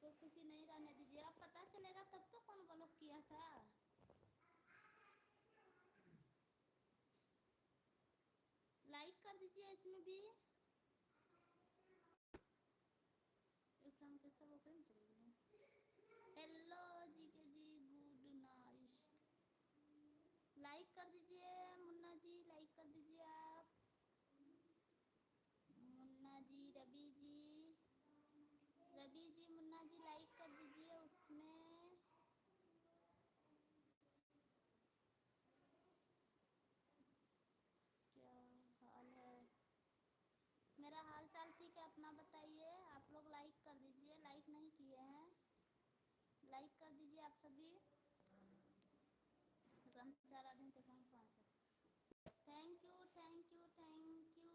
को खुशी नहीं रहने दीजिए, अब पता चलेगा तब तो कौन ब्लॉक किया था। लाइक कर दीजिए इसमें भी। के सब ओपन चलेंगे। हेलो जी के जी, गुड नाइट। लाइक कर दीजिए मुन्ना जी, लाइक कर दीजिए आप। मुन्ना जी, रवि जी, रवि जी, मुन्ना जी लाइक कर दीजिए उसमें। क्या हाल है? मेरा हाल चाल ठीक है, अपना बताइए। आप लोग लाइक कर दीजिए, लाइक नहीं किए हैं, लाइक कर दीजिए आप सभी। चार आदमी थे, कौन कौन से? Thank you thank you thank you.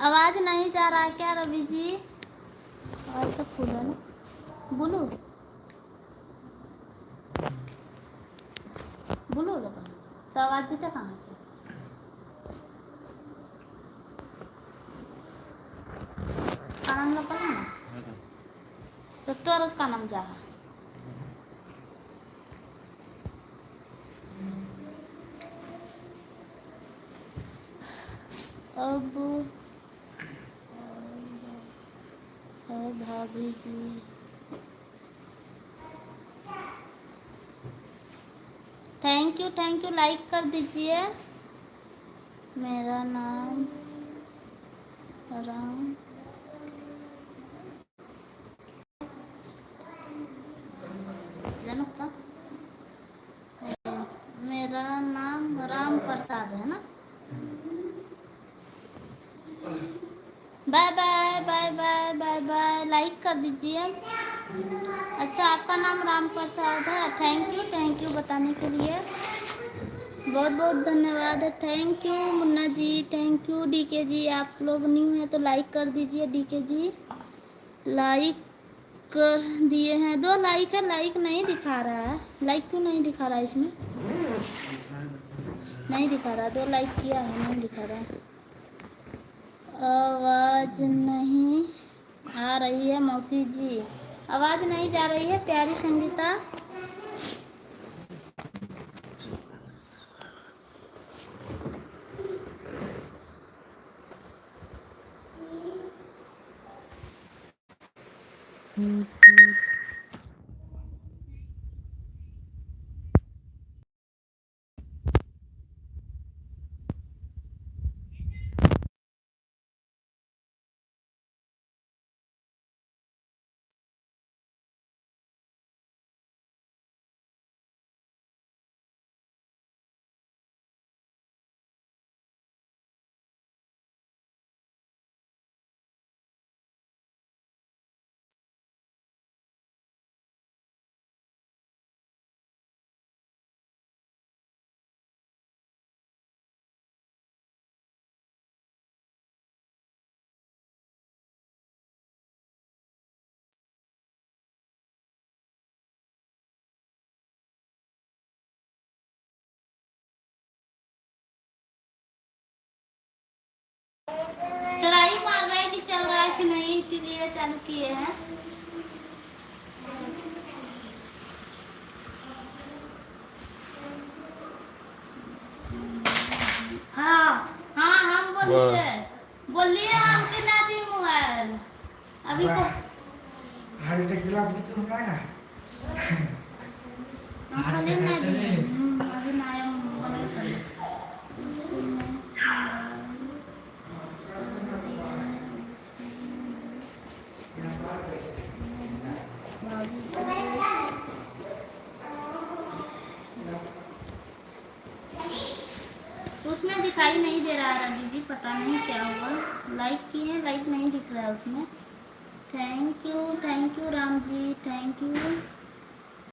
आवाज नहीं जा रहा है क्या रवि जी? आवाज तो फुल है ना। बोलो बोलो लोग, तो आवाज जीते कहाँ से? कानम लोग ना तो तोर कानम जा। अब भाभी जी, थैंक यू लाइक कर दीजिए। मेरा नाम राम, जानो का? मेरा नाम राम प्रसाद है ना। Bye bye bye bye bye bye, like कर दीजिए। अच्छा, आपका नाम राम प्रसाद है। थैंक यू बताने के लिए, बहुत बहुत धन्यवाद। Thank you Munna ji, thank you DK ji. आप लोग न्यू हैं तो लाइक कर दीजिए। डीके जी लाइक कर दिए हैं, 2 लाइक है, लाइक नहीं दिखा रहा है। लाइक क्यों नहीं दिखा रहा है इसमें? नहीं दिखा रहा, 2 लाइक किया है, नहीं दिखा रहा। आवाज़ नहीं आ रही है मौसी जी, आवाज़ नहीं जा रही है प्यारी संगीता। ट्राई मार रहे हैं कि चल रहा है कि नहीं, इसीलिए चालू किए हैं। हाँ हाँ, हम बोलिए बोलिए, हम के ना दी मोबाइल अभी को hari tegelap gitu enggak? हम ना दी अभी ना आया मोबाइल। उसमें दिखाई नहीं दे रहा है दीदी, पता नहीं क्या हुआ। लाइक किए हैं, लाइक नहीं दिख रहा है उसमें। Thank you Ram ji, thank you.